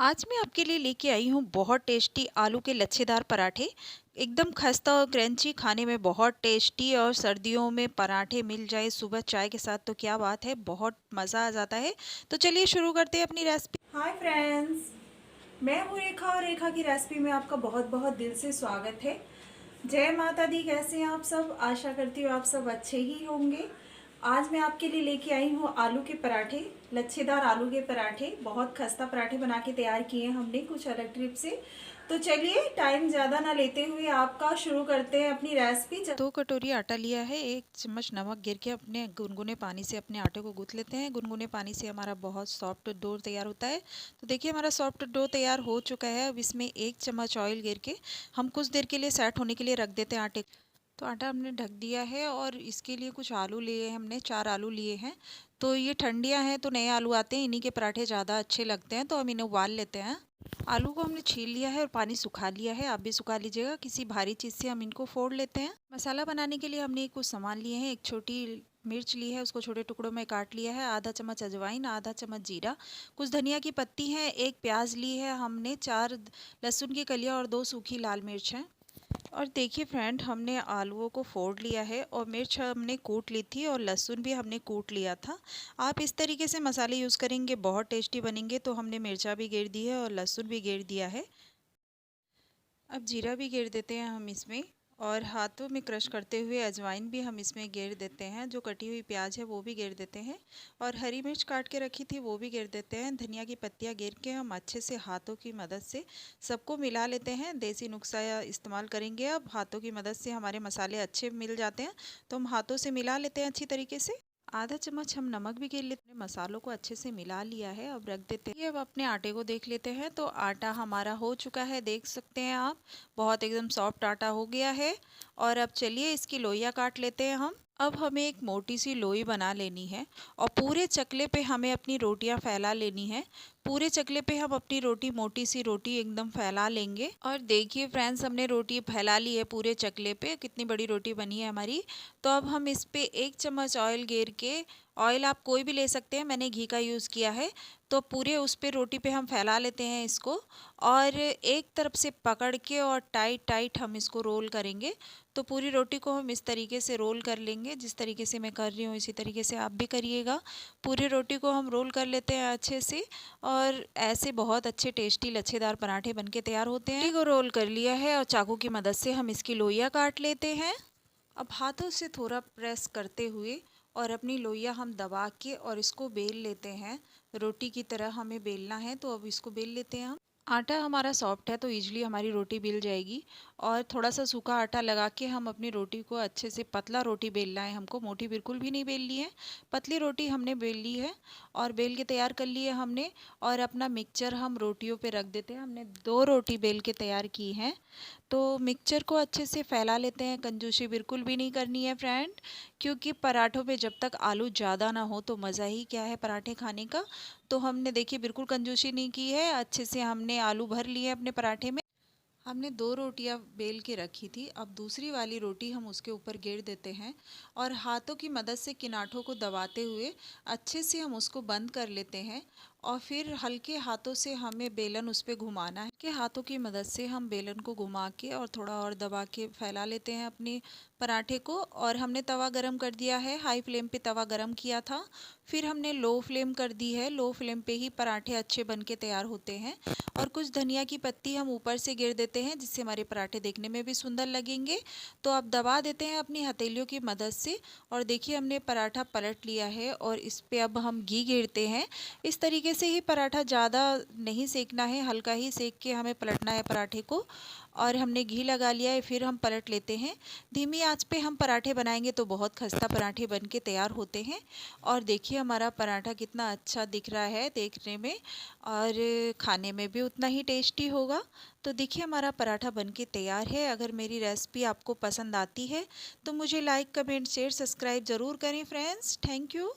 आज मैं आपके लिए लेके आई हूँ बहुत टेस्टी आलू के लच्छेदार पराठे। एकदम खस्ता और क्रंची, खाने में बहुत टेस्टी। और सर्दियों में पराठे मिल जाए सुबह चाय के साथ तो क्या बात है, बहुत मज़ा आ जाता है। तो चलिए शुरू करते हैं अपनी रेसिपी। हाय फ्रेंड्स, मैं हूँ रेखा और रेखा की रेसिपी में आपका बहुत बहुत दिल से स्वागत है। जय माता दी। कैसे हैं आप सब? आशा करती हूँ आप सब अच्छे ही होंगे। आज मैं आपके लिए लेके आई हूँ आलू के पराठे, लच्छेदार आलू के पराठे। बहुत खस्ता पराठे बना के तैयार किए हैं हमने कुछ अलग ट्रिप से। तो चलिए टाइम ज़्यादा ना लेते हुए आपका शुरू करते हैं अपनी रेसिपी। 2 कटोरी आटा लिया है, 1 चम्मच नमक गिर के अपने गुनगुने पानी से अपने आटे को गूँथ लेते हैं। गुनगुने पानी से हमारा बहुत सॉफ्ट डो तैयार होता है। तो देखिए हमारा सॉफ्ट डो तैयार हो चुका है। अब इसमें 1 चम्मच ऑयल गिर के हम कुछ देर के लिए सेट होने के लिए रख देते हैं आटे। तो आटा हमने ढक दिया है और इसके लिए कुछ आलू लिए हैं हमने, 4 आलू लिए हैं। तो ये ठंडियाँ हैं तो नए आलू आते हैं, इन्हीं के पराठे ज़्यादा अच्छे लगते हैं, तो हम इन्हें उबाल लेते हैं। आलू को हमने छील लिया है और पानी सुखा लिया है, आप भी सुखा लीजिएगा। किसी भारी चीज़ से हम इनको फोड़ लेते हैं। मसाला बनाने के लिए हमने कुछ सामान लिए हैं। एक छोटी मिर्च ली है, उसको छोटे टुकड़ों में काट लिया है। आधा चम्मच अजवाइन, आधा चम्मच जीरा, कुछ धनिया की पत्ती है, एक प्याज ली है हमने, 4 लहसुन की कलियाँ और 2 सूखी लाल मिर्च हैं। और देखिए फ्रेंड, हमने आलूओं को फोड़ लिया है और मिर्च हमने कूट ली थी और लहसुन भी हमने कूट लिया था। आप इस तरीके से मसाले यूज़ करेंगे बहुत टेस्टी बनेंगे। तो हमने मिर्चा भी घेर दी है और लहसुन भी घेर दिया है। अब जीरा भी घेर देते हैं हम इसमें, और हाथों में क्रश करते हुए अजवाइन भी हम इसमें घेर देते हैं। जो कटी हुई प्याज है वो भी घेर देते हैं, और हरी मिर्च काट के रखी थी वो भी घेर देते हैं। धनिया की पत्तियां घेर के हम अच्छे से हाथों की मदद से सबको मिला लेते हैं। देसी नुस्खा या इस्तेमाल करेंगे, अब हाथों की मदद से हमारे मसाले अच्छे मिल जाते हैं, तो हम हाथों से मिला लेते हैं अच्छी तरीके से। आधा चम्मच हम नमक भी घेर लेते हैं। मसालों को अच्छे से मिला लिया है, अब रख देते हैं। ये अब अपने आटे को देख लेते हैं। तो आटा हमारा हो चुका है, देख सकते हैं आप, बहुत एकदम सॉफ्ट आटा हो गया है। और अब चलिए इसकी लोइयाँ काट लेते हैं हम। अब हमें एक मोटी सी लोई बना लेनी है और पूरे चकले पे हमें अपनी रोटियां फैला लेनी है। पूरे चकले पे हम अपनी रोटी, मोटी सी रोटी एकदम फैला लेंगे। और देखिए फ्रेंड्स, हमने रोटी फैला ली है पूरे चकले पे, कितनी बड़ी रोटी बनी है हमारी। तो अब हम इस पे 1 चम्मच ऑयल घेर के, ऑयल आप कोई भी ले सकते हैं, मैंने घी का यूज़ किया है। तो पूरे उस पे रोटी पे हम फैला लेते हैं इसको, और एक तरफ से पकड़ के और टाइट टाइट हम इसको रोल करेंगे। तो पूरी रोटी को हम इस तरीके से रोल कर लेंगे, जिस तरीके से मैं कर रही हूँ इसी तरीके से आप भी करिएगा। पूरी रोटी को हम रोल कर लेते हैं अच्छे से, और ऐसे बहुत अच्छे टेस्टी लच्छेदार पराठे बनके तैयार होते हैं। रोटी को रोल कर लिया है और चाकू की मदद से हम इसकी लोइयाँ काट लेते हैं। अब हाथों से थोड़ा प्रेस करते हुए और अपनी लोइयाँ हम दबा के और इसको बेल लेते हैं। रोटी की तरह हमें बेलना है, तो अब इसको बेल लेते हैं हम। आटा हमारा सॉफ्ट है तो इजीली हमारी रोटी बेल जाएगी। और थोड़ा सा सूखा आटा लगा के हम अपनी रोटी को अच्छे से, पतला रोटी बेलना है हमको, मोटी बिल्कुल भी नहीं बेलनी है। पतली रोटी हमने बेल ली है और बेल के तैयार कर ली है हमने। और अपना मिक्सचर हम रोटियों पे रख देते हैं। हमने 2 रोटी बेल के तैयार की हैं। तो मिक्सचर को अच्छे से फैला लेते हैं। कंजूसी बिल्कुल भी नहीं करनी है फ्रेंड, क्योंकि पराठों पे जब तक आलू ज़्यादा ना हो तो मज़ा ही क्या है पराठे खाने का। तो हमने देखिए बिल्कुल कंजूसी नहीं की है, अच्छे से हमने आलू भर लिए अपने पराठे में। हमने 2 रोटियां बेल के रखी थी, अब दूसरी वाली रोटी हम उसके ऊपर गेर देते हैं, और हाथों की मदद से किनारों को दबाते हुए अच्छे से हम उसको बंद कर लेते हैं। और फिर हल्के हाथों से हमें बेलन उस पर घुमाना है। कि हाथों की मदद से हम बेलन को घुमा के और थोड़ा और दबा के फैला लेते हैं अपने पराठे को। और हमने तवा गरम कर दिया है, हाई फ्लेम पे तवा गरम किया था, फिर हमने लो फ्लेम कर दी है। लो फ्लेम पे ही पराठे अच्छे बन के तैयार होते हैं। और कुछ धनिया की पत्ती हम ऊपर से गिर देते हैं, जिससे हमारे पराठे देखने में भी सुंदर लगेंगे। तो अब दबा देते हैं अपनी हथेलियों की मदद से, और देखिए हमने पराठा पलट लिया है और इस पे अब हम घी गिरते हैं। इस तरीके से ही पराठा, ज़्यादा नहीं सेकना है, हल्का ही सेक के हमें पलटना है पराठे को। और हमने घी लगा लिया है, फिर हम पलट लेते हैं। धीमी आंच पे हम पराठे बनाएंगे तो बहुत खस्ता पराठे बन के तैयार होते हैं। और देखिए हमारा पराठा कितना अच्छा दिख रहा है देखने में, और खाने में भी उतना ही टेस्टी होगा। तो देखिए हमारा पराठा बनके तैयार है। अगर मेरी रेसिपी आपको पसंद आती है तो मुझे लाइक, कमेंट, शेयर, सब्सक्राइब ज़रूर करें फ्रेंड्स। Thank you.